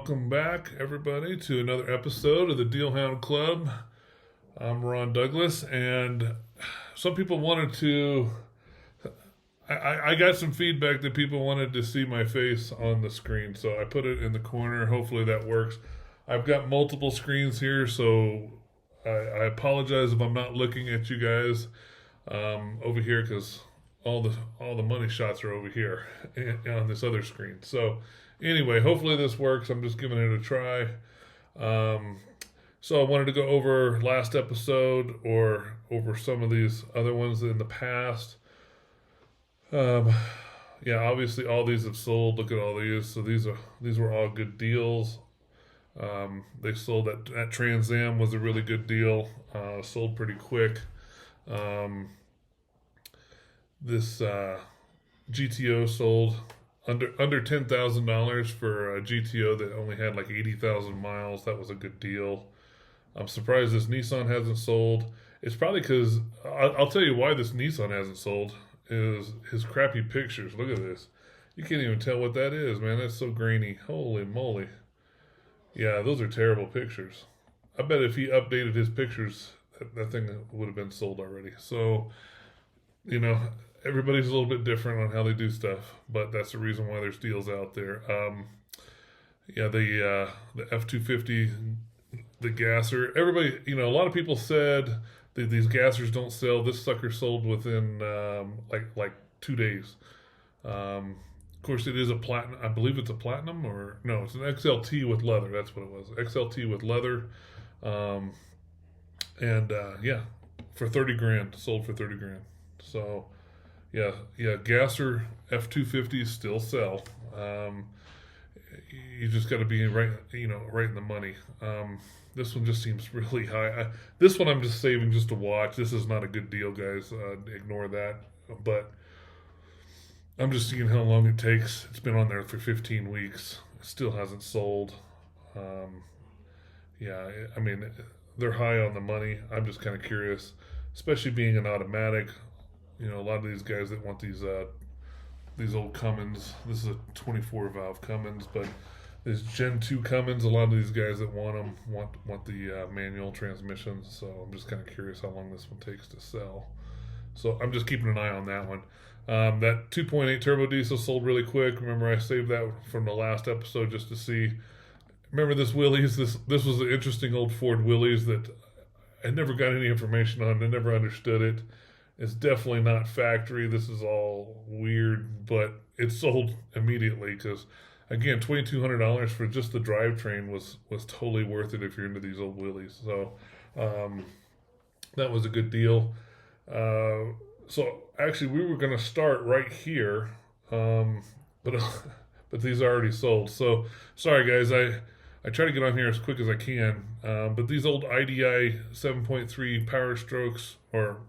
welcome back, everybody, to another episode of the Dealhound Club. I'm Ron Douglas, and some people wanted to. I got some feedback that people wanted to see my face on the screen, so I put it in the corner. Hopefully that works. I've got multiple screens here, so I apologize if I'm not looking at you guys over here because all the money shots are over here on this other screen. So anyway, hopefully this works. I'm just giving it a try. So I wanted to go over last episode or over some of these other ones in the past. Yeah, obviously all these have sold. Look at all these. So these were all good deals. They sold that Trans Am was a really good deal. Sold pretty quick. This GTO sold under $10,000 for a GTO that only had like 80,000 miles. That was a good deal. I'm surprised this Nissan hasn't sold. It's probably because I'll tell you why this Nissan hasn't sold is his crappy pictures. Look at this. You can't even tell what that is, man. That's so grainy. Holy moly. Yeah, those are terrible pictures. I bet if he updated his pictures, that thing would have been sold already. So, everybody's a little bit different on how they do stuff, but that's the reason why there's deals out there. Yeah, the F-250, the gasser. Everybody, a lot of people said that these gassers don't sell. This sucker sold within like 2 days. Of course, it is a platinum. I believe it's a platinum, or no, it's an XLT with leather. That's what it was. XLT with leather, yeah, for 30 grand. Sold for 30 grand. So, yeah, gasser F-250s still sell. You just got to be right in the money. This one just seems really high. This one I'm just saving just to watch. This is not a good deal, guys. Ignore that. But I'm just seeing how long it takes. It's been on there for 15 weeks. It still hasn't sold. Yeah, I mean, they're high on the money. I'm just kind of curious, especially being an automatic. A lot of these guys that want these old Cummins. This is a 24 valve Cummins, but there's Gen 2 Cummins. A lot of these guys that want them want the manual transmissions. So I'm just kind of curious how long this one takes to sell. So I'm just keeping an eye on that one. That 2.8 turbo diesel sold really quick. Remember, I saved that from the last episode just to see. Remember this Willys? This was an interesting old Ford Willys that I never got any information on. I never understood it. It's definitely not factory. This is all weird, but it sold immediately because, again, $2,200 for just the drivetrain was totally worth it if you're into these old Willys. So that was a good deal. So actually, we were going to start right here, but these are already sold. So sorry, guys. I try to get on here as quick as I can, but these old IDI 7.3 Power Strokes or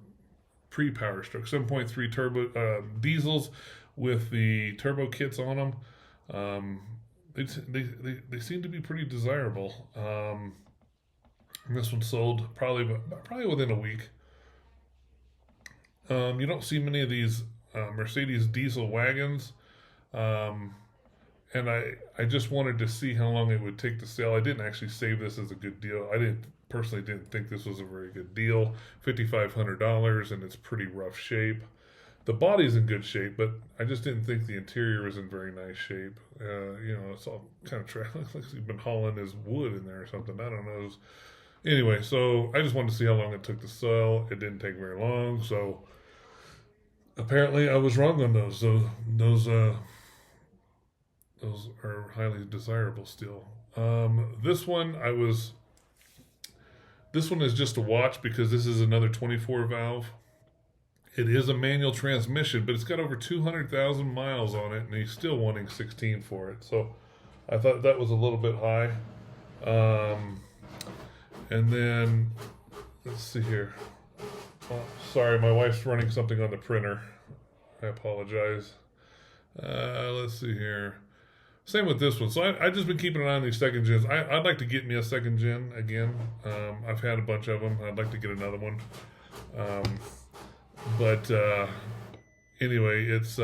pre-Power Stroke 7.3 turbo diesels with the turbo kits on them. They seem to be pretty desirable. And this one sold probably within a week. You don't see many of these Mercedes diesel wagons, and I just wanted to see how long it would take to sell. I didn't actually save this as a good deal. I personally didn't think this was a very good deal. $5,500, and it's pretty rough shape. The body's in good shape, but I just didn't think the interior was in very nice shape. It's all kind of looks like he's been hauling his wood in there or something. I don't know. Anyway, so I just wanted to see how long it took to sell. It didn't take very long, so apparently I was wrong on those. So those are highly desirable still. This one is just a watch because this is another 24 valve. It is a manual transmission, but it's got over 200,000 miles on it, and he's still wanting 16 for it. So I thought that was a little bit high. And then let's see here. Oh, sorry, my wife's running something on the printer. I apologize. Let's see here. Same with this one. So I've just been keeping an eye on these second gens. I'd like to get me a second gen again. I've had a bunch of them. I'd like to get another one. But anyway, it's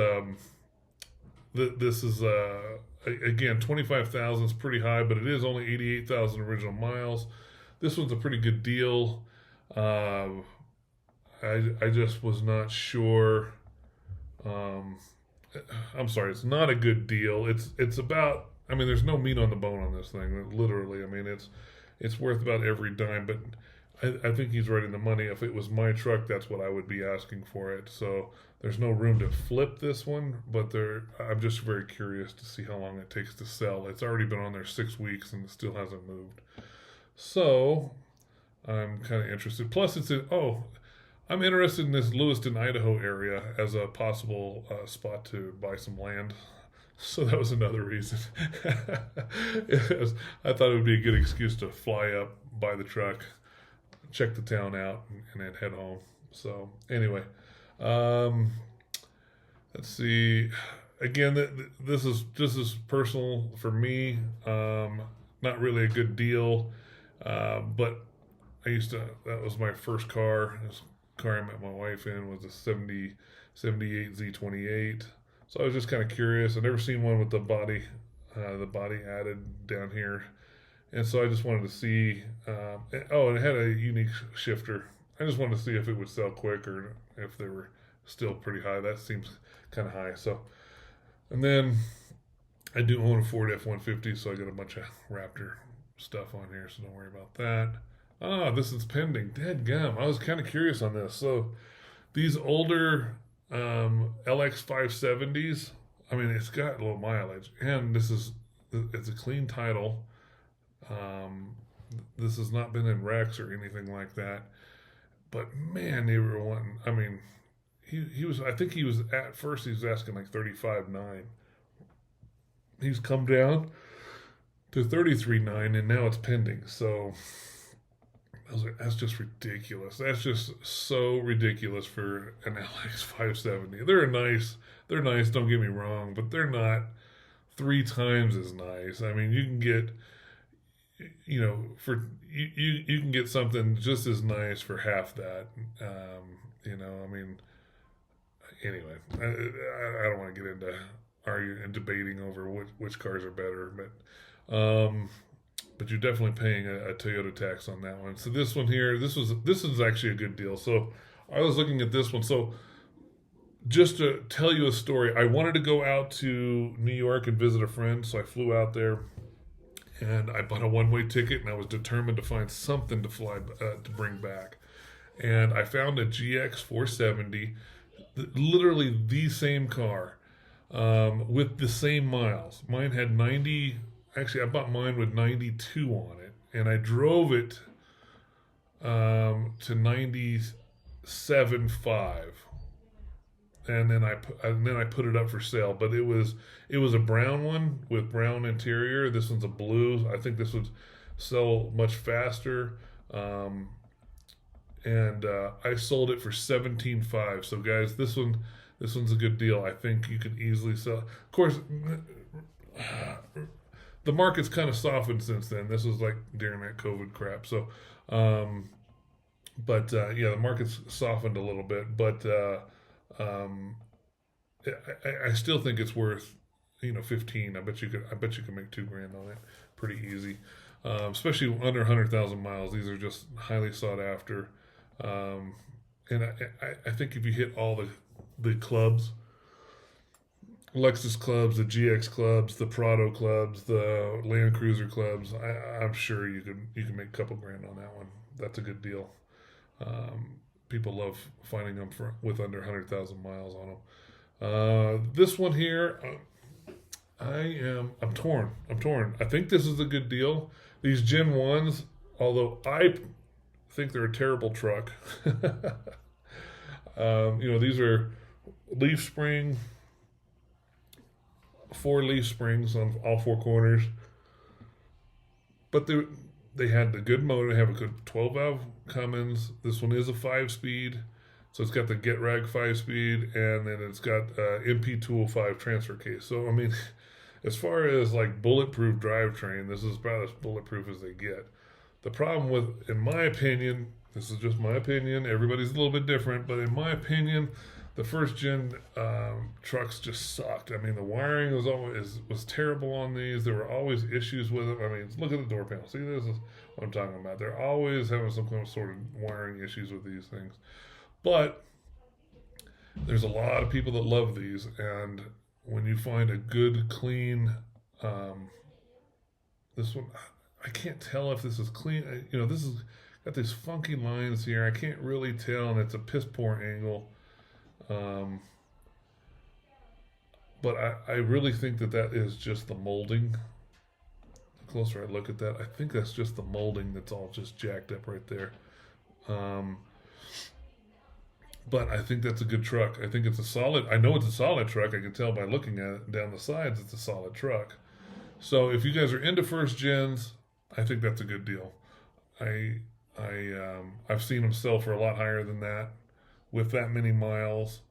this is again, 25,000 is pretty high, but it is only 88,000 original miles. This one's a pretty good deal. I just was not sure. I'm sorry, it's not a good deal. It's about. I mean, there's no meat on the bone on this thing. Literally, I mean, it's worth about every dime. But I think he's right in the money. If it was my truck, that's what I would be asking for it. So there's no room to flip this one. But I'm just very curious to see how long it takes to sell. It's already been on there 6 weeks and it still hasn't moved. So I'm kind of interested. Plus, I'm interested in this Lewiston, Idaho area as a possible spot to buy some land. So that was another reason. I thought it would be a good excuse to fly up, buy the truck, check the town out, and then head home. So anyway, let's see. Again, this is personal for me. Not really a good deal, but that was my first car. This car I met my wife in was a 78 Z28. So I was just kind of curious. I've never seen one with the body added down here. And so I just wanted to see, and it had a unique shifter. I just wanted to see if it would sell quick or if they were still pretty high. That seems kind of high. So, and then I do own a Ford F-150, so I got a bunch of Raptor stuff on here, so don't worry about that. This is pending. Dadgum. I was kind of curious on this. So these older LX 570s, I mean, it's got low mileage, and it's a clean title. This has not been in wrecks or anything like that. But man, they were wanting. I mean, he was. I think he was at first. He was asking like 35.9. He's come down to 33.9, and now it's pending. So I was like, that's just ridiculous. That's just so ridiculous for an LX 570. They're nice. They're nice. Don't get me wrong, but they're not 3 times as nice. I mean, you can get. You can get something just as nice for half that. I mean, anyway, I don't want to get into arguing and debating over which cars are better, but you're definitely paying a Toyota tax on that one. So this one here, this is actually a good deal. So I was looking at this one. So just to tell you a story, I wanted to go out to New York and visit a friend, so I flew out there. And I bought a one-way ticket, and I was determined to find something to bring back. And I found a GX 470, literally the same car, with the same miles. Mine had 90. Actually, I bought mine with 92 on it, and I drove it to 97.5. And then I put it up for sale, but it was a brown one with brown interior. This one's a blue. I think this would sell much faster. And I sold it for 17.5. So guys, this one's a good deal. I think you can easily sell. Of course, the market's kind of softened since then. This was like during that COVID crap. So, the market's softened a little bit, but. I still think it's worth 15. I bet you can make $2,000 on it pretty easy, especially under 100,000 miles. These are just highly sought after, and I think if you hit all the clubs, Lexus clubs, the GX clubs, the Prado clubs, the Land Cruiser clubs, I'm sure you can make a couple grand on that one. That's a good deal. People love finding them with under 100,000 miles on them. This one here, I'm torn. I think this is a good deal. These Gen 1s, although I think they're a terrible truck. These are leaf spring, 4 leaf springs on all 4 corners. But they had the good motor. They have a good 12-valve Cummins. This one is a 5-speed. So it's got the Get Rag 5-speed, and then it's got MP205 transfer case. So, I mean, as far as like bulletproof drivetrain, this is about as bulletproof as they get. The problem in my opinion, this is just my opinion, everybody's a little bit different, but in my opinion, the first gen trucks just sucked. I mean, the wiring was terrible on these. There were always issues with it. I mean, look at the door panel. See, this is what I'm talking about. They're always having some kind of sort of wiring issues with these things. But there's a lot of people that love these, and when you find a good, clean, this one, I can't tell if this is clean. You know, this is got these funky lines here. I can't really tell, and it's a piss poor angle. Um, but I really think that is just the molding. The closer I look at that, I think that's just the molding that's all just jacked up right there. But I think that's a good truck. I think it's a solid. I know it's a solid truck. I can tell by looking at it down the sides. It's a solid truck. So if you guys are into first gens, I think that's a good deal. I've seen them sell for a lot higher than that with that many miles.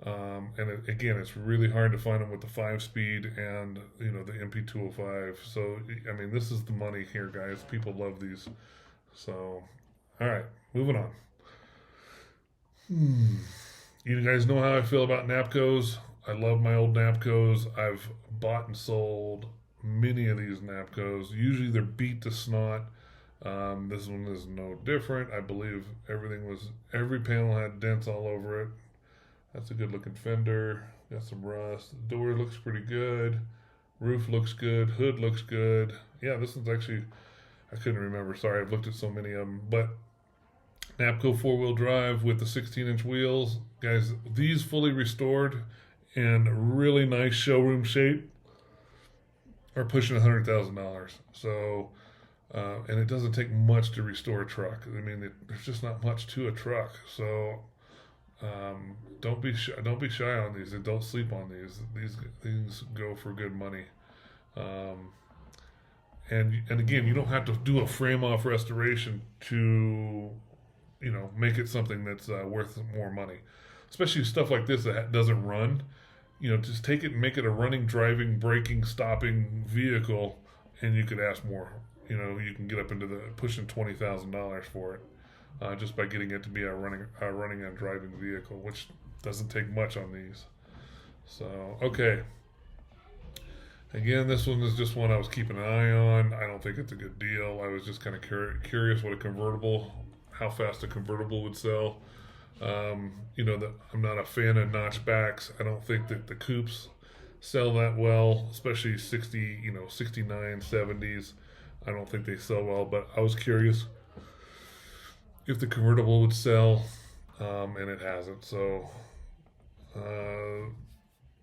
Again, it's really hard to find them with the 5-speed and the MP205. So I mean, this is the money here, guys. People love these. So, all right, moving on. You guys know how I feel about Napcos. I love my old Napcos. I've bought and sold many of these Napcos. Usually they're beat to snot. This one is no different. I believe every panel had dents all over it. That's a good looking fender. Got some rust. The door looks pretty good. Roof looks good. Hood looks good. Yeah, this one's actually, I couldn't remember. Sorry, I've looked at so many of them. But Napco 4-wheel drive with the 16-inch wheels. Guys, these fully restored and really nice showroom shape are pushing $100,000. So, and it doesn't take much to restore a truck. I mean, there's just not much to a truck. So, don't be shy on these, and don't sleep on these. These things go for good money. And again, you don't have to do a frame off restoration to make it something that's worth more money. Especially stuff like this that doesn't run. Just take it and make it a running, driving, braking, stopping vehicle, and you could ask more. You can get up into the pushing $20,000 for it, just by getting it to be a running and driving vehicle, which doesn't take much on these. So, okay. Again, this one is just one I was keeping an eye on. I don't think it's a good deal. I was just kind of curious how fast a convertible would sell. I'm not a fan of notchbacks. I don't think that the coupes sell that well, especially 69, 70s. I don't think they sell well, but I was curious if the convertible would sell, and it hasn't. So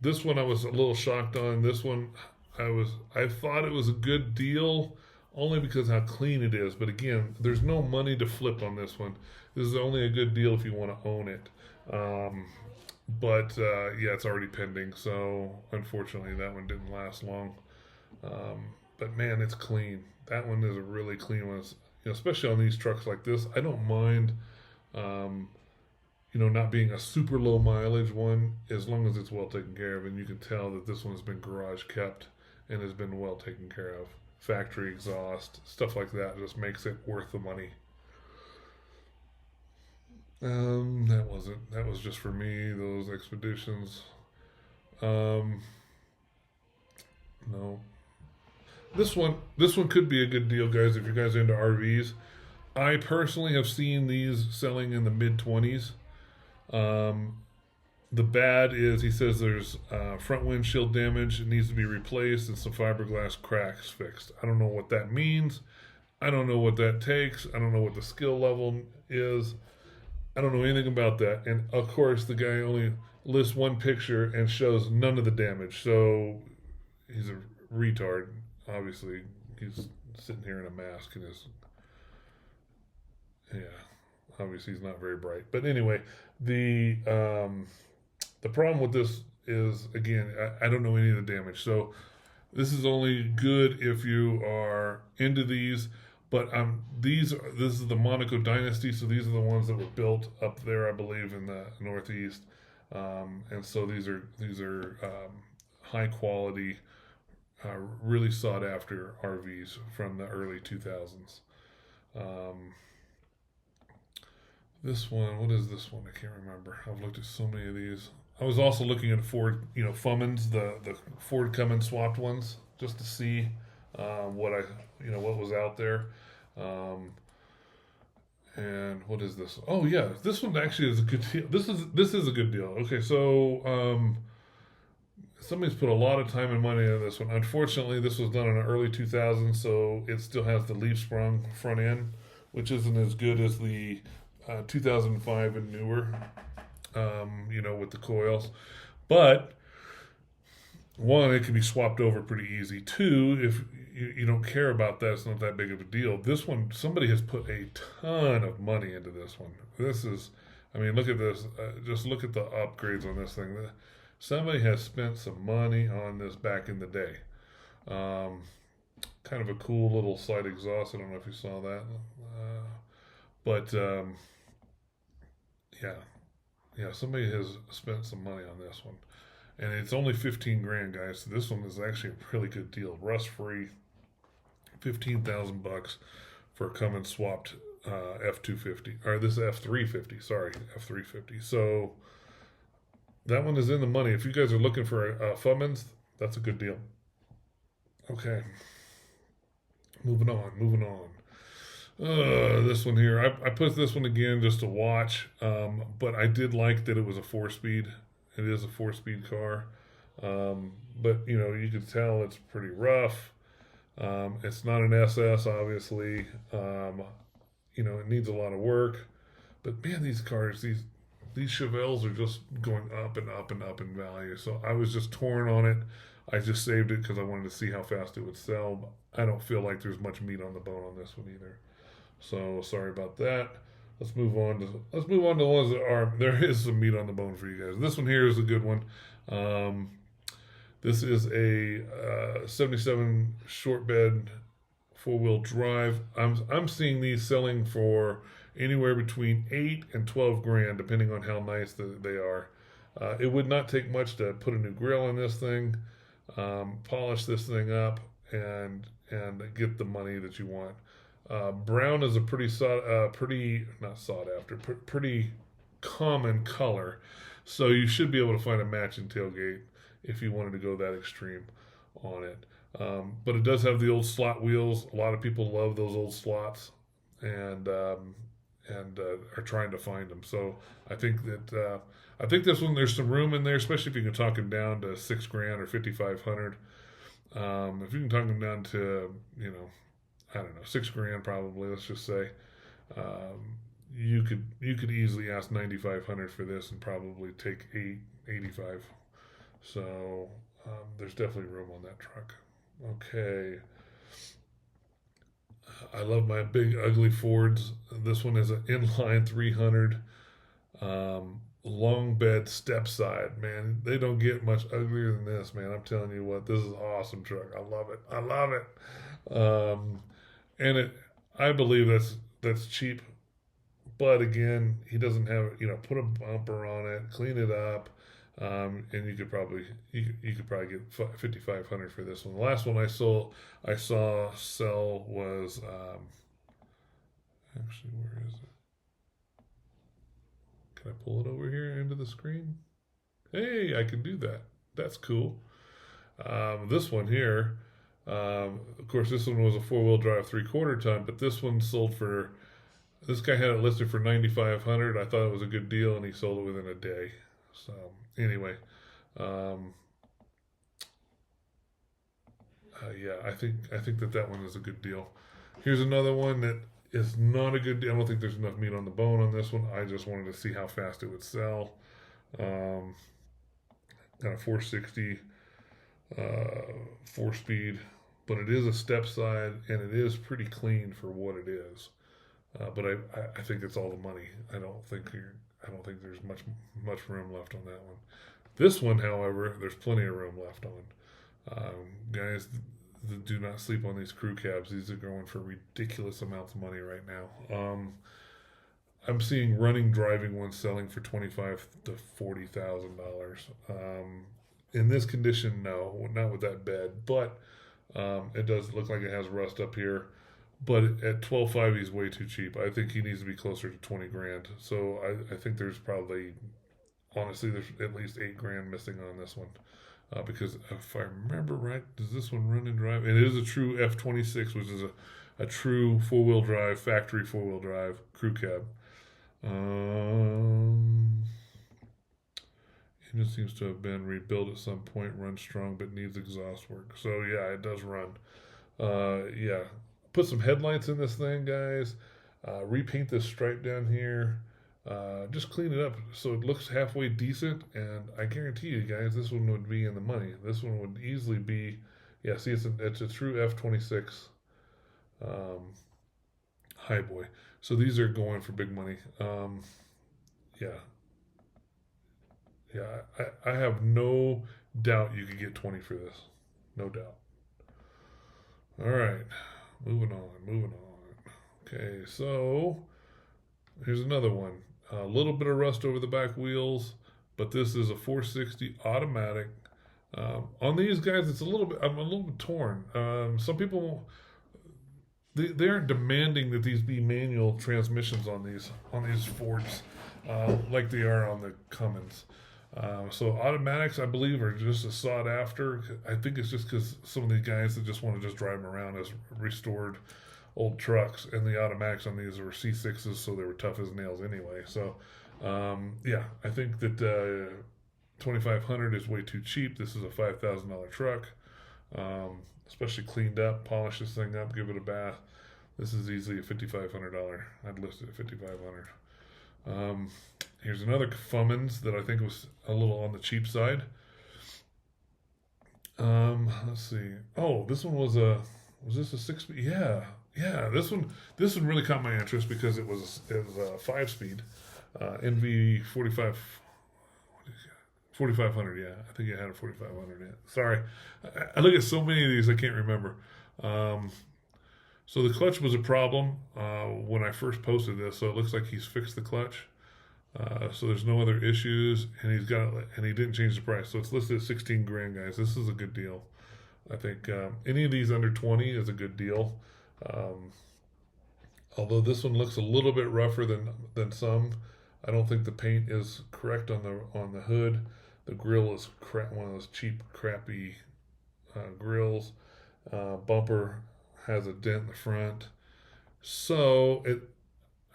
this one I was a little shocked on. This one I thought it was a good deal only because how clean it is. But again, there's no money to flip on this one. This is only a good deal if you want to own it. But it's already pending. So unfortunately, that one didn't last long. But man, it's clean. That one is a really clean one. Especially on these trucks like this. I don't mind, not being a super low mileage one, as long as it's well taken care of. And you can tell that this one's been garage kept and has been well taken care of. Factory exhaust, stuff like that just makes it worth the money. That was just for me, those expeditions. No. This one could be a good deal, guys, if you guys are into RVs. I personally have seen these selling in the mid-20s. The bad is, he says there's front windshield damage. It needs to be replaced and some fiberglass cracks fixed. I don't know what that means. I don't know what that takes. I don't know what the skill level is. I don't know anything about that. And of course, the guy only lists one picture and shows none of the damage. So he's a retard. Obviously, he's sitting here in a mask and obviously he's not very bright. But anyway, the problem with this is, again, I don't know any of the damage. So this is only good if you are into these. But this is the Monaco Dynasty, so these are the ones that were built up there, I believe, in the Northeast. And so these are high quality, really sought after RVs from the early 2000s. This one, what is this one? I can't remember. I've looked at so many of these. I was also looking at Ford, Fummins, the Ford Cummins swapped ones, just to see what what was out there. Um, and what is this? Oh yeah, this one actually is a good deal. This is a good deal. Okay, so somebody's put a lot of time and money into this one. Unfortunately, this was done in the early 2000s, so it still has the leaf sprung front end, which isn't as good as the 2005 and newer, with the coils. But one, it can be swapped over pretty easy. Two, if you don't care about that, it's not that big of a deal. This one, somebody has put a ton of money into this one. This is, I mean, look at this. Just look at the upgrades on this thing. Somebody has spent some money on this back in the day. Um, Kind of a cool little side exhaust. I don't know if you saw that. But yeah, yeah, somebody has spent some money on this one. And it's only 15 grand, guys. So this one is actually a really good deal. Rust free, 15,000 bucks for a Cummins swapped F250, or this F350. Sorry, F350. So that one is in the money. If you guys are looking for a Fummins, that's a good deal. Okay, moving on. This one here, I put this one again just to watch, but I did like that it was a 4 speed. It is a 4 speed car, but you could tell it's pretty rough. It's not an SS, obviously. It needs a lot of work, but man, these cars, these Chevelles are just going up and up and up in value. So I was just torn on it. I just saved it because I wanted to see how fast it would sell. I don't feel like there's much meat on the bone on this one either. So sorry about that. Let's move on to the ones that are there is some meat on the bone for you guys. This one here is a good one. Um, this is a 77 short bed 4-wheel drive. I'm seeing these selling for anywhere between 8 and 12 grand, depending on how nice they are. It would not take much to put a new grill in this thing, polish this thing up, and get the money that you want. Brown is a pretty not sought after, pretty common color, so you should be able to find a matching tailgate if you wanted to go that extreme on it. But it does have the old slot wheels. A lot of people love those old slots, and are trying to find them. So I think this one there's some room in there, especially if you can talk them down to 6 grand or 5,500. If you can talk them down to I don't know, 6 grand probably. Let's just say you could easily ask 9,500 for this and probably take 85. So there's definitely room on that truck. Okay, I love my big ugly Fords. This one is an inline 300 long bed step side. Man, they don't get much uglier than this, man. I'm telling you what, this is an awesome truck. I love it. I love it. And I believe that's cheap. But again, he doesn't have put a bumper on it, clean it up, and you could probably get 5,500 for this one. The last one I saw sell was actually, where is it? Can I pull it over here into the screen? Hey, I can do that. That's cool. This one here, of course, this one was a 4-wheel drive 3/4 ton, but this one sold for. This guy had it listed for 9,500. I thought it was a good deal, and he sold it within a day. So anyway, um, yeah, I think that one is a good deal. Here's another one that is not a good deal. I don't think there's enough meat on the bone on this one. I just wanted to see how fast it would sell. Um, Got a 460 uh, 4 speed, but it is a step side and it is pretty clean for what it is. But I think it's all the money. I don't think there's much room left on that one. This one, however, there's plenty of room left on. Guys, do not sleep on these crew cabs. These are going for ridiculous amounts of money right now. I'm seeing running driving ones selling for $25,000 to $40,000. In this condition, no, not with that bed, but it does look like it has rust up here. But at 12.5, he's way too cheap. I think he needs to be closer to 20 grand. So I think there's probably, honestly, there's at least 8 grand missing on this one. Because if I remember right, does this one run and drive? And it is a true F26, which is a true four-wheel drive, factory four-wheel drive crew cab. Engine seems to have been rebuilt at some point, runs strong, but needs exhaust work. So yeah, it does run. Yeah, put some headlights in this thing, guys. Repaint this stripe down here. Just clean it up so it looks halfway decent, and I guarantee you guys, this one would be in the money. This one would easily be, yeah. See, it's a true F26 Hiboy. So these are going for big money. Yeah, yeah. I have no doubt you could get 20 for this. No doubt. All right, moving on, moving on. Okay, so here's another one. A little bit of rust over the back wheels, but this is a 460 automatic. On these guys, it's a little bit. I'm a little bit torn. Some people they aren't demanding that these be manual transmissions on these Fords, like they are on the Cummins. So automatics, I believe, are just as sought after. I think it's just because some of these guys that just want to just drive them around as restored old trucks, and the automatics on these were C6s, so they were tough as nails anyway. So, yeah, I think that 2,500 is way too cheap. This is a $5,000 truck, especially cleaned up. Polish this thing up, give it a bath. This is easily a $5,500. I'd list it at $5,500. Here's another Fummins that I think was a little on the cheap side. Let's see. Oh, this one was this a 6-speed? Yeah. This one really caught my interest because it was a 5-speed, NV 4,500. Yeah, I think it had a 4,500 in it. Sorry, I look at so many of these I can't remember. So the clutch was a problem when I first posted this. So it looks like he's fixed the clutch. So there's no other issues, and he didn't change the price. So it's listed at 16 grand, guys. This is a good deal. I think any of these under 20 is a good deal. Although this one looks a little bit rougher than some. I don't think the paint is correct on the hood. The grill is one of those cheap, crappy grills. Bumper has a dent in the front. So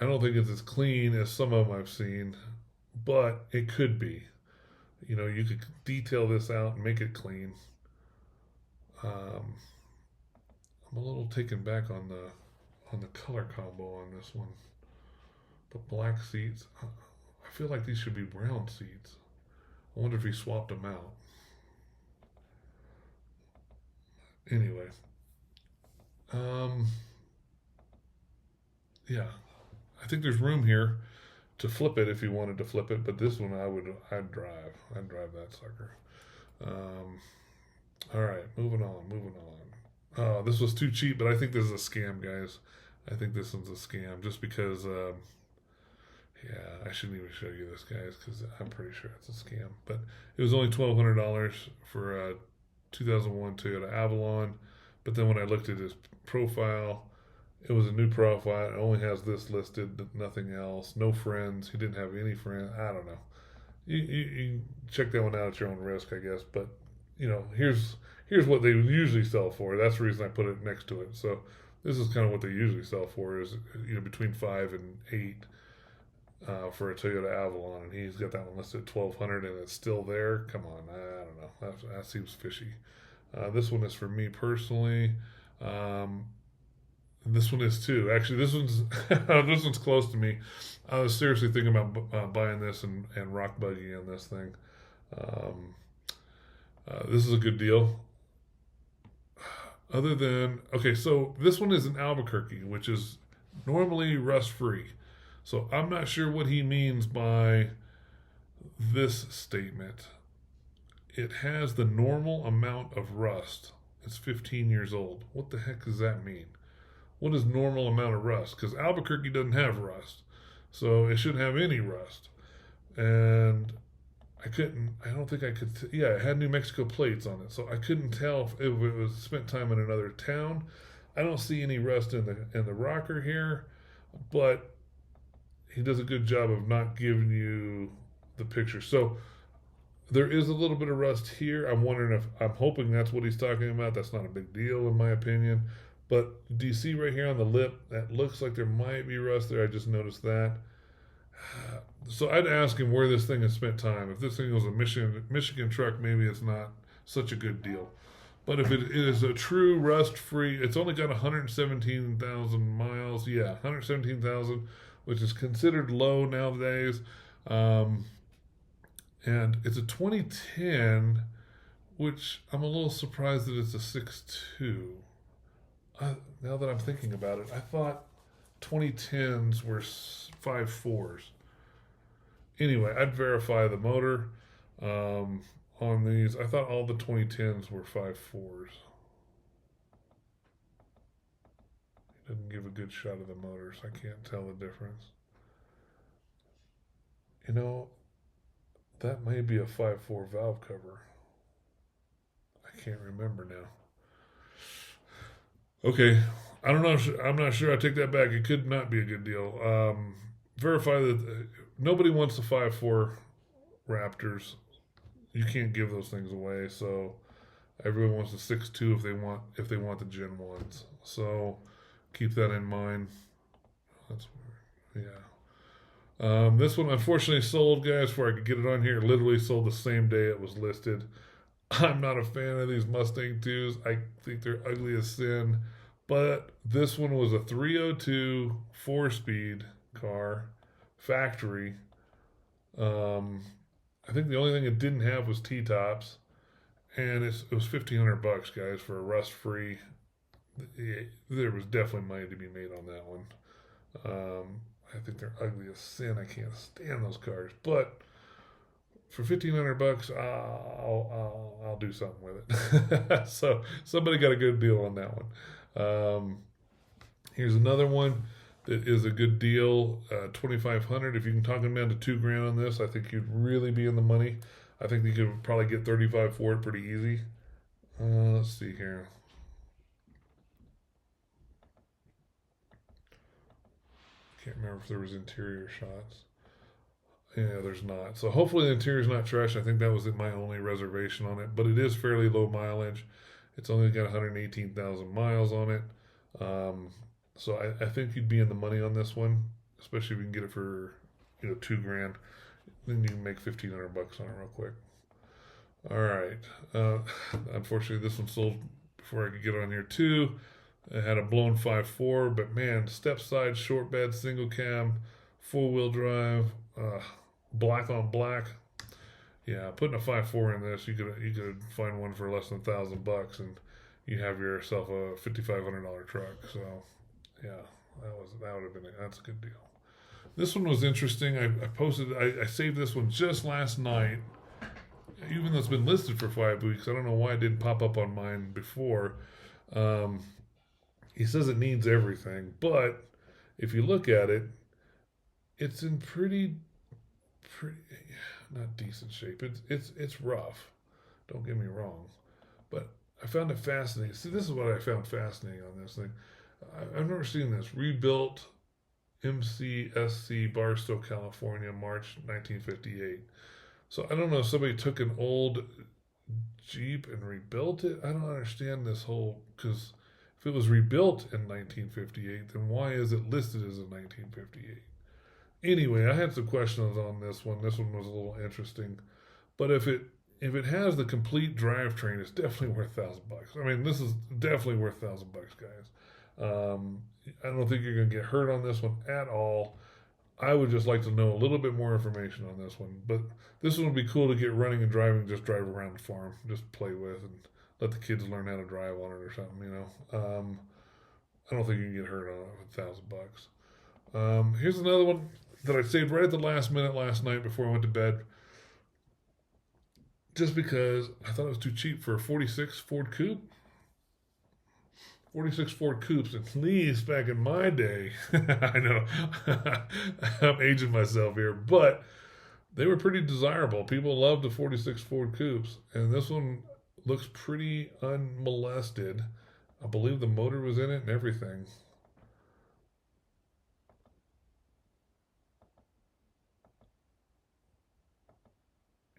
I don't think it's as clean as some of them I've seen, but it could be. You could detail this out and make it clean. I'm a little taken back on the color combo on this one. The black seats. I feel like these should be brown seats. I wonder if he swapped them out. Anyway. Yeah. I think there's room here to flip it if you wanted to flip it, but this one I'd drive. I'd drive that sucker. All right, moving on. Oh, this was too cheap, but I think this is a scam, guys. I think this one's a scam just because, yeah, I shouldn't even show you this, guys, because I'm pretty sure it's a scam. But it was only $1,200 for a 2001 Toyota Avalon. But then when I looked at his profile, it was a new profile. It only has this listed, nothing else. No friends. He didn't have any friends. I don't know. You check that one out at your own risk, I guess. But here's what they usually sell for. That's the reason I put it next to it. So this is kind of what they usually sell for, is between 5 and 8 for a Toyota Avalon, and he's got that one listed at 1,200, and it's still there. Come on, I don't know. That seems fishy. This one is for me personally. This one is too. Actually, this one's close to me. I was seriously thinking about buying this and rock buggy on this thing. This is a good deal. So this one is in Albuquerque, which is normally rust free. So I'm not sure what he means by this statement. It has the normal amount of rust. It's 15 years old. What the heck does that mean? What is normal amount of rust? Because Albuquerque doesn't have rust. So it shouldn't have any rust. And I don't think I could, it had New Mexico plates on it. So I couldn't tell if it was spent time in another town. I don't see any rust in the rocker here, but he does a good job of not giving you the picture. So there is a little bit of rust here. I'm hoping that's what he's talking about. That's not a big deal in my opinion. But do you see right here on the lip, that looks like there might be rust there. I just noticed that. So I'd ask him where this thing has spent time. If this thing was a Michigan truck, maybe it's not such a good deal. But if it is a true rust-free, it's only got 117,000 miles. Yeah, 117,000, which is considered low nowadays. Um, and it's a 2010, which I'm a little surprised that it's a 6.2. Now that I'm thinking about it, I thought 2010s were 5.4s. Anyway, I'd verify the motor on these. I thought all the 2010s were 5.4s. He doesn't give a good shot of the motors. I can't tell the difference. You know, that may be a 5.4 valve cover. I can't remember now. Okay, I don't know. I'm not sure. I take that back. It could not be a good deal. Verify that nobody wants the 5.4 Raptors. You can't give those things away. So everyone wants the 6.2 if they want the Gen 1s. So keep that in mind. That's weird. Yeah. This one unfortunately sold, guys, before I could get it on here. It literally sold the same day it was listed. I'm not a fan of these Mustang 2s. I think they're ugly as sin. But this one was a 302 4-speed car, factory. I think the only thing it didn't have was T-tops. And it was $1,500, guys, for a rust-free. There was definitely money to be made on that one. I think they're ugly as sin. I can't stand those cars. But for $1,500, I'll do something with it. So somebody got a good deal on that one. Here's another one that is a good deal. $2,500. If you can talk them down to $2,000 on this, I think you'd really be in the money. I think you could probably get $35,000 for it pretty easy. Let's see here. Can't remember if there was interior shots. Yeah, there's not. So hopefully the interior's not trash. I think that was my only reservation on it. But it is fairly low mileage. It's only got 118,000 miles on it. So I think you'd be in the money on this one, especially if you can get it for $2,000. Then you can make $1,500 on it real quick. All right. Unfortunately, this one sold before I could get on here too. It had a blown 5.4, but man, step side, short bed, single cam, 4-wheel drive, black on black. Yeah, putting a 5.4 in this, you could find one for less than $1,000, and you have yourself a $5,500 truck. So, yeah, that's a good deal. This one was interesting. I saved this one just last night, even though it's been listed for 5 weeks. I don't know why it didn't pop up on mine before. He says it needs everything, but if you look at it, it's in pretty not decent shape. It's rough. Don't get me wrong, but I found it fascinating. See, this is what I found fascinating on this thing. I've never seen this. Rebuilt MCSC Barstow, California, March 1958. So I don't know if somebody took an old Jeep and rebuilt it. I don't understand this whole, because if it was rebuilt in 1958, then why is it listed as a 1958? Anyway, I had some questions on this one. This one was a little interesting. But if it has the complete drivetrain, it's definitely worth $1,000. I mean, this is definitely worth $1,000, guys. I don't think you're going to get hurt on this one at all. I would just like to know a little bit more information on this one. But this one would be cool to get running and driving, just drive around the farm, just play with, and let the kids learn how to drive on it or something, I don't think you can get hurt on it with $1,000. Here's another one that I saved right at the last minute last night before I went to bed, just because I thought it was too cheap for a 46 Ford Coupe. 46 Ford Coupes, at least back in my day. I know I'm aging myself here, but they were pretty desirable. People loved the 46 Ford Coupes, and this one looks pretty unmolested. I believe the motor was in it and everything.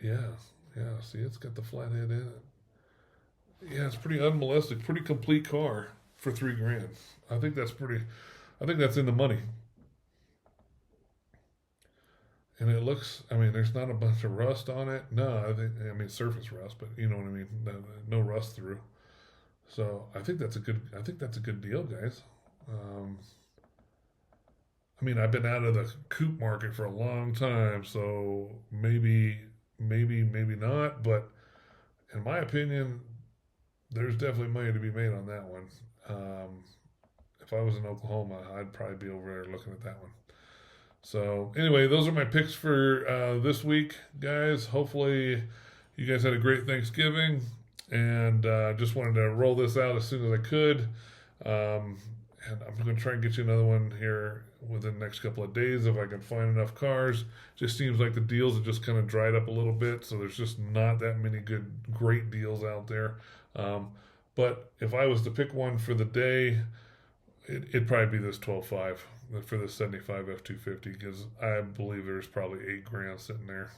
Yeah, yeah. See, it's got the flathead in it. Yeah, it's pretty unmolested, pretty complete car for 3 grand. I think that's pretty. I think that's in the money. And it looks. I mean, there's not a bunch of rust on it. No, I think. I mean, surface rust, but you know what I mean. No, no rust through. So I think that's a good. I think that's a good deal, guys. Um, I mean, I've been out of the coupe market for a long time, so maybe not. But in my opinion, there's definitely money to be made on that one. Um, if I was in Oklahoma, I'd probably be over there looking at that one. So anyway, those are my picks for this week, guys. Hopefully, you guys had a great Thanksgiving, and just wanted to roll this out as soon as I could. Um, and I'm going to try and get you another one here within the next couple of days if I can find enough cars. Just seems like the deals have just kind of dried up a little bit, so there's just not that many great deals out there. Um, but if I was to pick one for the day, it'd probably be this 12.5 for the 75 F250 because I believe there's probably 8 grand sitting there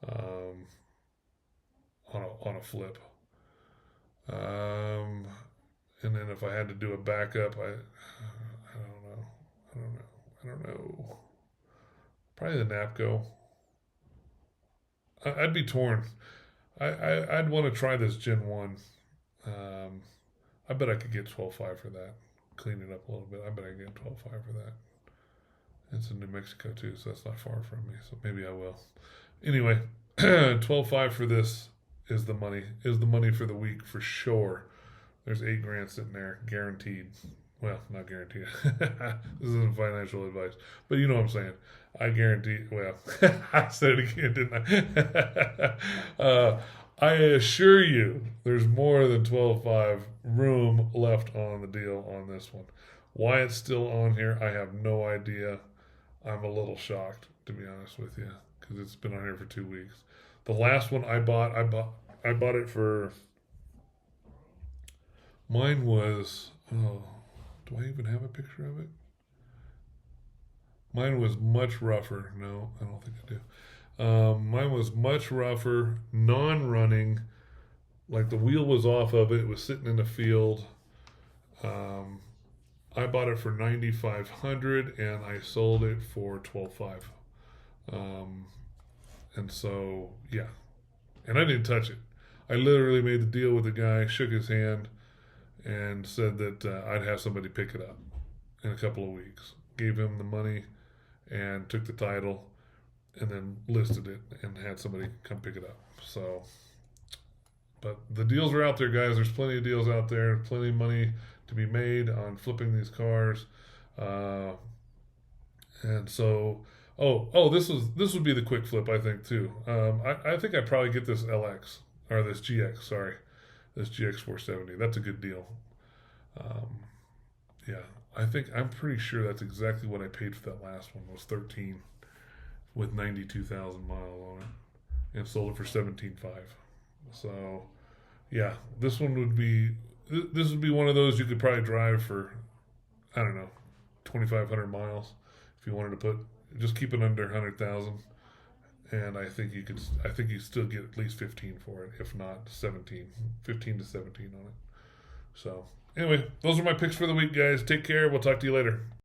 um, on a flip. Um, and then if I had to do a backup, I don't know. I don't know. I don't know. Probably the Napco. I'd be torn. I'd want to try this Gen 1. Um, I bet I could get 12.5 for that. Clean it up a little bit. I bet I can get 12.5 for that. It's in New Mexico too, so that's not far from me. So maybe I will. Anyway, 12.5 for this is the money. Is the money for the week for sure. There's 8 grand sitting there, guaranteed. Well, not guaranteed. This isn't financial advice, but you know what I'm saying. I guarantee. Well, I said it again, didn't I? I assure you, there's more than 12.5 room left on the deal on this one. Why it's still on here, I have no idea. I'm a little shocked, to be honest with you, because it's been on here for 2 weeks. The last one I bought it for. Mine was. Oh, do I even have a picture of it? Mine was much rougher. No, I don't think I do. Mine was much rougher, non-running. Like the wheel was off of it. It was sitting in the field. Um, I bought it for 9,500 and I sold it for 12.5. Um, and so yeah, and I didn't touch it. I literally made the deal with the guy, shook his hand, and said that I'd have somebody pick it up in a couple of weeks. Gave him the money and took the title and then listed it and had somebody come pick it up. So, but the deals are out there, guys. There's plenty of deals out there, plenty of money to be made on flipping these cars. Uh, and so, this would be the quick flip, I think too. I think I'd probably get this LX or this GX. Sorry, this GX 470. That's a good deal. Um, yeah, I'm pretty sure that's exactly what I paid for that last one. Was 13 with 92,000 miles on it, and sold it for 17.5. So, yeah, this would be one of those you could probably drive for, I don't know, 2,500 miles if you wanted to put just keep it under 100,000. And I think you still get at least 15 for it, if not 17, 15 to 17 on it. So anyway, those are my picks for the week, guys. Take care. We'll talk to you later.